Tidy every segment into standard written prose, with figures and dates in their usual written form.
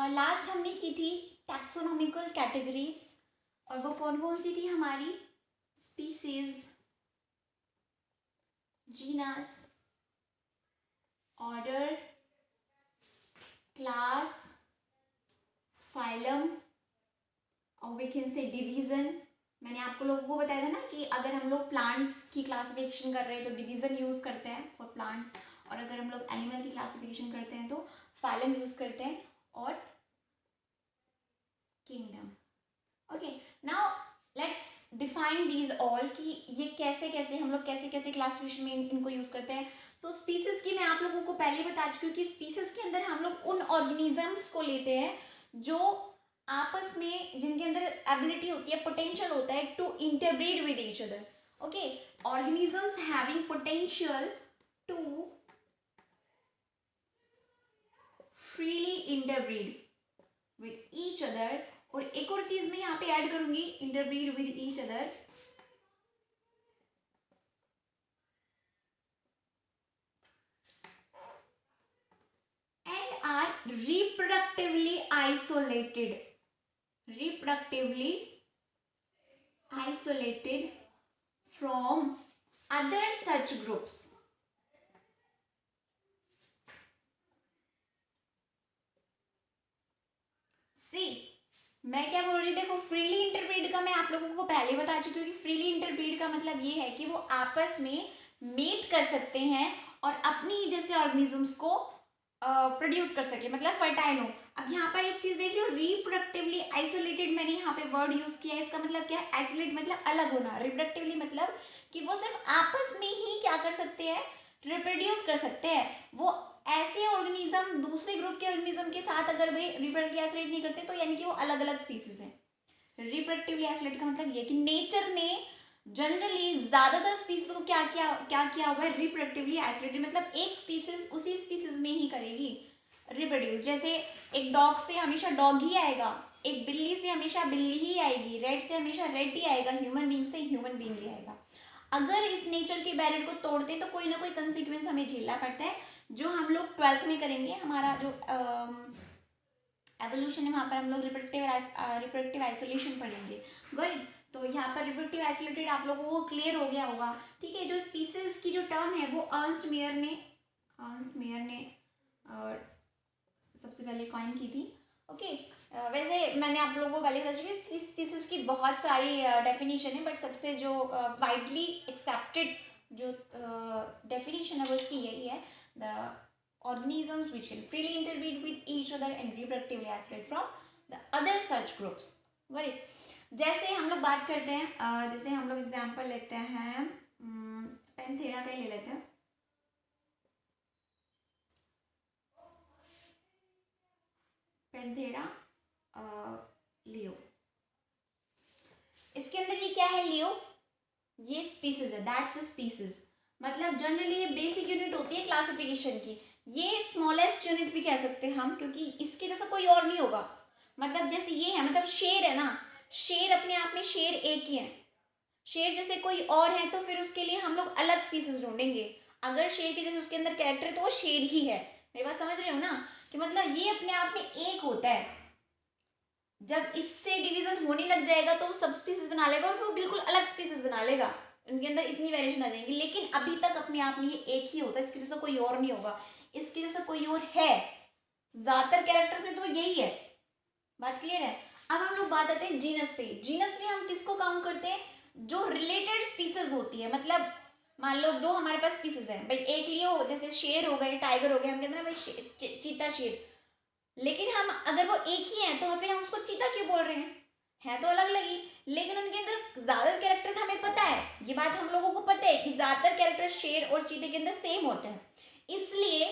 Last हमने की थी टैक्सोनॉमिकल कैटेगरीज, और वो कौन कौन सी थी हमारी? Species, genus, order, class, phylum, और वी कैन से डिवीजन। मैंने आपको लोगों को बताया था ना कि अगर हम लोग प्लांट्स की क्लासिफिकेशन कर रहे हैं तो डिवीजन यूज करते हैं फॉर प्लांट्स, और अगर हम लोग एनिमल की क्लासिफिकेशन करते हैं तो फाइलम यूज करते हैं और kingdom. Okay, now let's define these all कि ये कैसे कैसे हम लोग कैसे कैसे क्लासिफिकेशन में इनको यूज करते हैं। तो स्पीसीज की मैं आप लोगों को पहले ही बता चुकी हूँ कि स्पीसीज के अंदर हम लोग उन ऑर्गेनिजम्स को लेते हैं जो आपस में, जिनके अंदर एबिलिटी होती है, पोटेंशियल होता है to interbreed with each other. Okay, organisms having potential to freely interbreed with each other, और एक और चीज मैं यहाँ पे ऐड करूंगी, interbreed with each other, and are reproductively isolated, reproductively isolated from other such groups. See, मैं क्या बोल रही, देखो फ्रीली इंटरब्रीड का मैं आप लोगों को पहले बता चुकी हूँ कि फ्रीली इंटरब्रीड का मतलब ये है कि वो आपस में मेट कर सकते हैं और अपनी जैसे ऑर्गेनिजम्स को प्रोड्यूस कर सके, मतलब फर्टाइल हो। अब यहाँ पर एक चीज देख रही हो, रिप्रोडक्टिवली आइसोलेटेड, मैंने यहाँ पे वर्ड यूज किया है, इसका मतलब क्या है? आइसोलेट मतलब अलग होना, रिप्रोडक्टिवली मतलब कि वो सिर्फ आपस में ही क्या कर सकते हैं? रिप्रोड्यूस कर सकते हैं। वो ऐसे ऑर्गेनिज्म दूसरे ग्रुप के ऑर्गेनिज्म के साथ अगर वे रिप्रोडक्टिवली आइसोलेट नहीं करते तो यानी कि वो अलग अलग स्पीसीज हैं। रिप्रोडक्टिवली आइसोलेट का मतलब ये कि नेचर ने जनरली ज्यादातर स्पीसीज को क्या किया हुआ है? रिप्रोडक्टिवली आइसोलेटेड, मतलब एक स्पीसीज उसी स्पीसीज में ही करेगी रिप्रोड्यूस। जैसे एक डॉग से हमेशा डॉग ही आएगा, एक बिल्ली से हमेशा बिल्ली ही आएगी, रेड से हमेशा रेड ही आएगा, ह्यूमन बीइंग से ह्यूमन बीइंग ही आएगा। अगर इस नेचर के बैरियर को तोड़ते हैं तो कोई ना कोई कंसिक्वेंस हमें झेलना पड़ता है, जो हम लोग 12th में करेंगे। हमारा जो एवोल्यूशन है वहाँ पर हम लोग रिप्रोडक्टिव आइसोलेशन पढ़ेंगे। गुड, तो यहाँ पर रिप्रोडक्टिव आइसोलेटेड आप लोगों को क्लियर हो गया होगा। ठीक है, जो स्पीसीज की जो टर्म है वो अर्न्स्ट मेयर ने सबसे पहले कॉइन की थी। ओके, वैसे मैंने आप लोगों को पहले बता चुकी, स्पीसीज की बहुत सारी डेफिनेशन है, बट सबसे जो वाइडली एक्सेप्टेड जो डेफिनेशन है वो इसकी यही है, the organisms which can freely interbreed with each other and reproductively isolate from the other such groups. Got it? जैसे हम लोग बात करते हैं, जैसे हम लोग एग्जांपल लेते हैं, पैंथेरा का ही ले लेते हैं। पैंथेरा लियो, इसके अंदर ये क्या है? लियो, ये स्पीसीज है, दैट्स द स्पीसीज। मतलब जनरली ये बेसिक यूनिट होती है क्लासिफिकेशन की, ये स्मॉलेस्ट यूनिट भी कह सकते हैं हम, क्योंकि इसके जैसा कोई और नहीं होगा। मतलब जैसे ये है, मतलब शेर है ना, शेर अपने आप में शेर एक ही है, शेर जैसे कोई और है तो फिर उसके लिए हम लोग अलग स्पीसीज ढूंढेंगे। अगर शेर के जैसे उसके अंदर कैरेक्टर है तो वो शेर ही है। मेरी बात समझ रहे हो ना, कि मतलब ये अपने आप में एक होता है, जब इससे डिवीजन होने लग जाएगा तो वो सब स्पीसीज बना लेगा और वो बिल्कुल अलग स्पीसीज बना लेगा, उनके अंदर इतनी वेरिएशन आ जाएंगी। लेकिन अभी तक अपने आप में ये एक ही होता है, इसके जैसा कोई और नहीं होगा, इसके जैसा कोई और है ज्यादातर कैरेक्टर्स में तो यही है। बात क्लियर है? अब हम लोग बात आते हैं जीनस पे। जीनस में हम किसको काउंट करते हैं? जो रिलेटेड स्पीसीज होती है। मतलब मान लो दो हमारे पास स्पीसीज है भाई, एक लियो जैसे शेर हो गए, टाइगर हो गए, हम कहते हैं ना भाई चीता शेर, लेकिन हम अगर वो एक ही है तो फिर हम उसको चीता क्यों बोल रहे हैं? है तो अलग अलग ही, लेकिन उनके अंदर ज्यादातर कैरेक्टर्स हमें पता है, ये बात हम लोगों को पता है कि ज्यादातर कैरेक्टर शेर और चीते के अंदर सेम होते हैं, इसलिए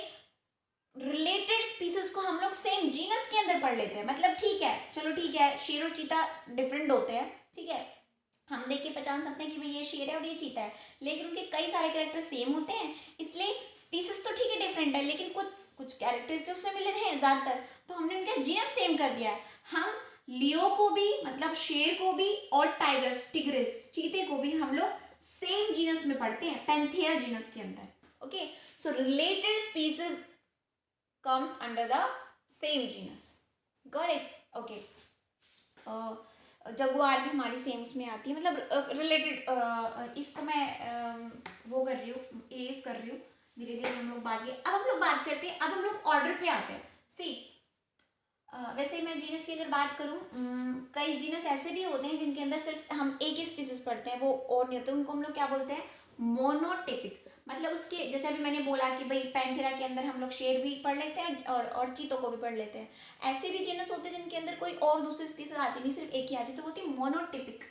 रिलेटेड स्पीसीज को हम लोग सेम जीनस के अंदर पढ़ लेते हैं। मतलब ठीक है, चलो ठीक है, शेर और चीता डिफरेंट होते हैं, ठीक है, हम देख के पहचान सकते हैं कि भाई ये शेर है और ये चीता है, लेकिन उनके कई सारे कैरेक्टर सेम होते हैं, इसलिए स्पीसीज तो ठीक है डिफरेंट है, लेकिन कुछ कैरेक्टर्स जो सिमिलर हैं ज्यादातर, तो हमने उनका जीनस सेम कर दिया है। हम लियो को भी, मतलब शेर को भी, और टाइगर्स टिग्रिस चीते को भी हम लोग सेम जीनस में पढ़ते हैं, पैंथेरा जीनस के अंदर। Okay, so related species comes under the same genus. Got it? Okay. Jaguar भी हमारी सेम उसमें आती है, मतलब रिलेटेड। इसको मैं वो कर रही हूँ, इरेज कर रही हूँ। धीरे धीरे हम लोग अब हम लोग बात करते हैं, अब हम लोग ऑर्डर पे आते हैं। सी वैसे मैं जीनस की अगर बात करूँ, कई जीनस ऐसे भी होते हैं जिनके अंदर सिर्फ हम एक ही स्पीसीज पढ़ते हैं, वो और नहीं होते, उनको हम लोग क्या बोलते हैं? मोनोटिपिक। मतलब उसके जैसे अभी मैंने बोला कि भाई पैंथेरा के अंदर हम लोग शेर भी पढ़ लेते हैं और चीतों को भी पढ़ लेते हैं। ऐसे भी जीनस होते हैं जिनके अंदर कोई और दूसरी स्पीसीज आती नहीं, सिर्फ एक ही आती, तो वो होती है मोनोटिपिक।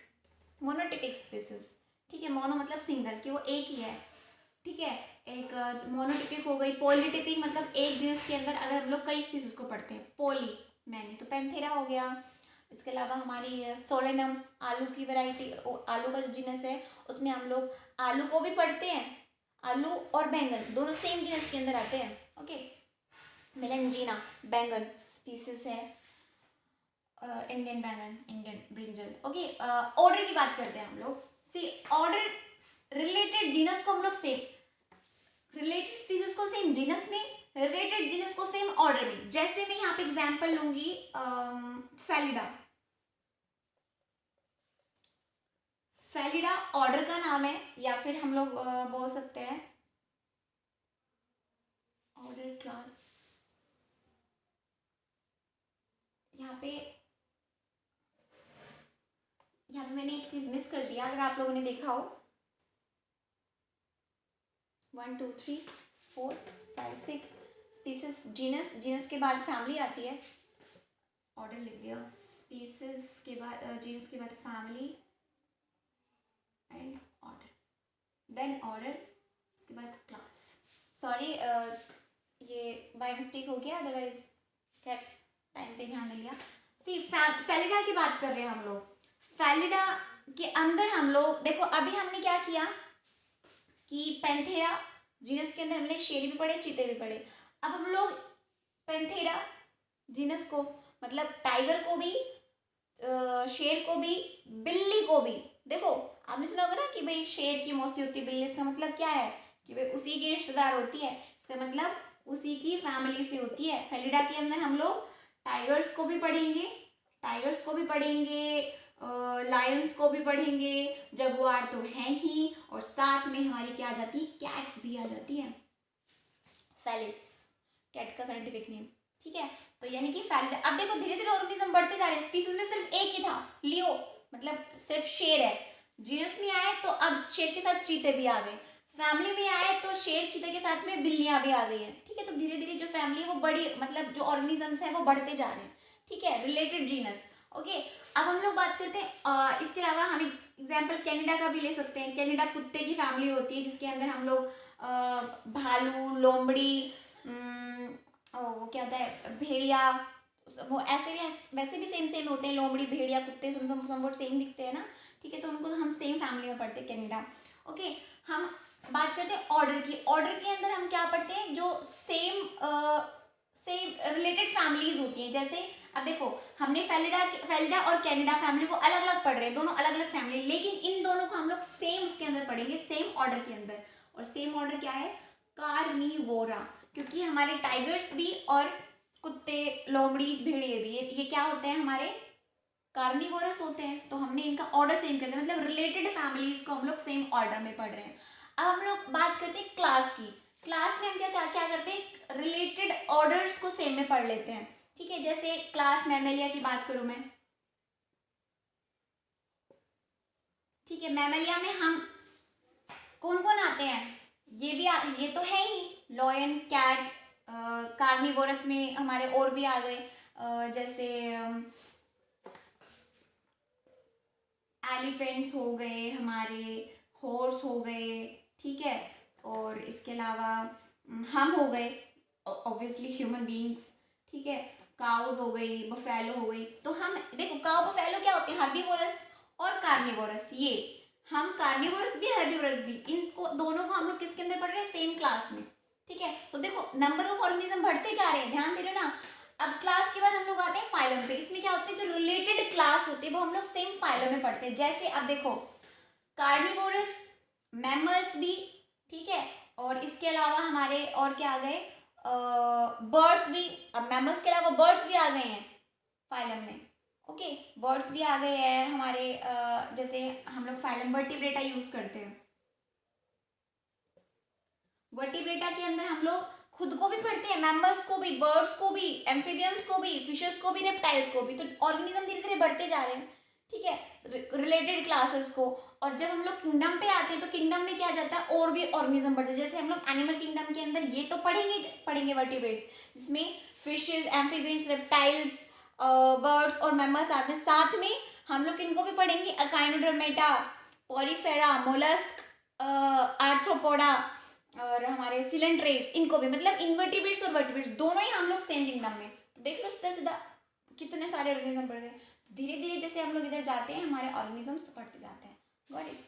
मोनोटिपिक स्पीसीज, ठीक है। मोनो मतलब सिंगल, कि वो एक ही है, ठीक है। एक मोनोटिपिक हो गई। पॉलीटिपिक मतलब एक जीनस के अंदर अगर हम लोग कई स्पीसीज को पढ़ते हैं। पॉली मैंने तो पैंथेरा हो गया। इसके अलावा हमारी सोलेनम, आलू की वैरायटी, आलू का जो जीनस है उसमें हम लोग आलू को भी पढ़ते हैं। आलू और बैंगन दोनों सेम जीनस के अंदर आते हैं, ओके। मेलेंजीना बैंगन स्पीसीज है, इंडियन बैंगन, इंडियन ब्रिंजल, ओके। ऑर्डर की बात करते हैं हम लोग। सी ऑर्डर, रिलेटेड जीनस को हम लोग सेम, रिलेटेड स्पीसीज को सेम जीनस में, रिलेटेड जीनस को सेम ऑर्डर में। जैसे मैं यहाँ पे एग्जांपल लूंगी फेलिडा। फेलिडा ऑर्डर का नाम है, या फिर हम लोग बोल सकते हैं ऑर्डर क्लास। यहाँ पे मैंने एक चीज मिस कर दिया, अगर आप लोगों ने देखा हो। 1 2 3 4 5 6 स्पीसीज, जीनस, जीनस के बाद फैमिली आती है। ऑर्डर लिख दिया। स्पीसीज के बाद, जीनस के बाद family and order, then order, उसके बाद क्लास। सॉरी, ये बाय मिस्टेक हो गया, अदरवाइज क्या टाइम पे ध्यान नहीं दिया। सी फेलिडा की बात कर रहे हैं हम लोग। फेलिडा के अंदर हम लोग देखो, अभी हमने क्या किया कि पैंथेरा जीनस के अंदर हमने शेर भी पढ़े, चीते भी पढ़े। अब हम लोग पैंथेरा जीनस को, मतलब टाइगर को भी, शेर को भी, बिल्ली को भी। देखो आपने सुना होगा ना कि भाई शेर की मौसी होती है बिल्ली, इसका मतलब क्या है कि भाई उसी की रिश्तेदार होती है, इसका मतलब उसी की फैमिली से होती है। फेलिडा के अंदर हम लोग टाइगर्स को भी पढ़ेंगे, टाइगर्स को भी पढ़ेंगे, लायंस को भी पढ़ेंगे, जगुआर तो है ही, और साथ में हमारी क्या आ जाती है? कैट्स भी आ जाती है। फेलिस कैट का साइंटिफिक नेम, ठीक है। तो यानी कि फेलिडा, अब देखो धीरे धीरे ऑर्गेनिज्म बढ़ते जा रहे हैं। स्पीसीज में सिर्फ एक ही था, लियो, मतलब सिर्फ शेर है। जीनस में आए तो अब शेर के साथ चीते भी आ गए। फैमिली में आए तो शेर चीते के साथ में बिल्लियां भी आ गई हैं, ठीक है। तो धीरे धीरे जो फैमिली है वो बड़ी, मतलब जो ऑर्गेनिजम्स है वो बढ़ते जा रहे हैं, ठीक है। Related genus, okay. अब हम लोग बात करते हैं, इसके अलावा हम एग्जाम्पल कैनेडा का भी ले सकते हैं। कैनेडा कुत्ते की फैमिली होती है, जिसके अंदर हम लोग भालू, लोमड़ी, वो क्या होता है, भेड़िया, वो ऐसे भी, वैसे भी सेम सेम होते हैं। लोमड़ी, भेड़िया, कुत्ते समवट सेम दिखते हैं ना, ठीक है। तो उनको हम सेम फैमिली में पढ़ते हैं, कैनेडा, ओके। हम बात करते हैं ऑर्डर की। ऑर्डर के अंदर हम क्या पढ़ते हैं? जो सेम सेम रिलेटेड फैमिलीज होती हैं। जैसे अब देखो, हमने फेलिडा और कैनेडा फैमिली को अलग अलग पढ़ रहे हैं, दोनों अलग अलग फैमिली, लेकिन इन दोनों को हम लोग सेम उसके अंदर पढ़ेंगे, सेम ऑर्डर के अंदर। और सेम ऑर्डर क्या है? कार्निवोरा। क्योंकि हमारे टाइगर्स भी और कुत्ते, लोमड़ी, भेड़िए भी, ये क्या होते हैं? हमारे कार्निवोरस होते हैं। तो हमने इनका ऑर्डर सेम कर दिया, मतलब रिलेटेड फैमिलीज को हम लोग सेम ऑर्डर में पढ़ रहे हैं। अब हम लोग बात करते हैं क्लास की। क्लास में हम क्या करते हैं? रिलेटेड ऑर्डर्स को सेम में पढ़ लेते हैं, ठीक है। जैसे क्लास मैमेलिया की बात करूं मैं, ठीक है। मैमेलिया में हम कौन कौन आते हैं? ये तो है ही, लॉयन, कैट्स। कार्निवोरस में हमारे और भी आ गए, जैसे एलिफेंट्स हो गए हमारे, हॉर्स हो गए, ठीक है। और इसके अलावा हम हो गए, ऑब्वियसली ह्यूमन बींग्स, ठीक है। काउज हो गई, बफेलो हो गई। तो हम देखो, काउ बफेलो क्या होते हैं? हर्बीवोरस और कार्निवोरस। ये हम कार्निवोरस भी, हर्बीवोरस भी, इनको दोनों को हम लोग किसके अंदर पढ़ रहे हैं? सेम क्लास में, ठीक है। तो देखो नंबर ऑफ ऑर्गेनिज्म बढ़ते जा रहे हैं, ध्यान दे रहे हो ना। अब क्लास के बाद हम लोग आते हैं फाइलम पे। इसमें क्या होते हैं? जो रिलेटेड क्लास होती है वो हम लोग सेम फाइलम में पढ़ते हैं। जैसे अब देखो, कार्निवोरस, मैमल्स भी, ठीक है। और इसके अलावा हमारे और क्या आ गए? बर्ड्स भी। अब मैमल्स के अलावा बर्ड्स भी आ गए हैं, फाइलम में। ओके, बर्ड्स भी आ गए हैं हमारे, जैसे हम लोग फाइलम वर्टिब्रेटा यूज करते हैं। वर्टिब्रेटा के अंदर हम लोग खुद को भी पढ़ते हैं, मैमल्स को भी, बर्ड्स को भी, एम्फीबियंस को भी, फिशेस को भी, रेप्टाइल्स को भी। तो ऑर्गेनिज्म धीरे धीरे बढ़ते जा रहे हैं, ठीक है, रिलेटेड क्लासेस को। और जब हम लोग किंगडम पे आते हैं तो किंगडम में क्या जाता है, और भी ऑर्गेनिज्म बढ़ते हैं। जैसे हम लोग एनिमल किंगडम के अंदर ये तो पढ़ेंगे वर्टिब्रेट्स, जिसमें फिशेज, एम्फीबियंस, रेप्टाइल्स, बर्ड्स और मैमल्स आते हैं। साथ में हम लोग इनको भी पढ़ेंगे, अकाइनोडर्मेटा, पॉरीफेरा, मोलस्क, आर्थ्रोपोडा और हमारे सिलेंट्रेट्स, इनको भी, मतलब इनवर्टिब्रेट्स और वर्टिब्रेट्स दोनों ही हम लोग सेम किंगडम में। तो देख लो सीधा सीधा कितने सारे ऑर्गेनिज्म पढ़ गए। धीरे धीरे जैसे हम लोग इधर जाते हैं हमारे ऑर्गेनिजम्स बढ़ते जाते हैं। Got it.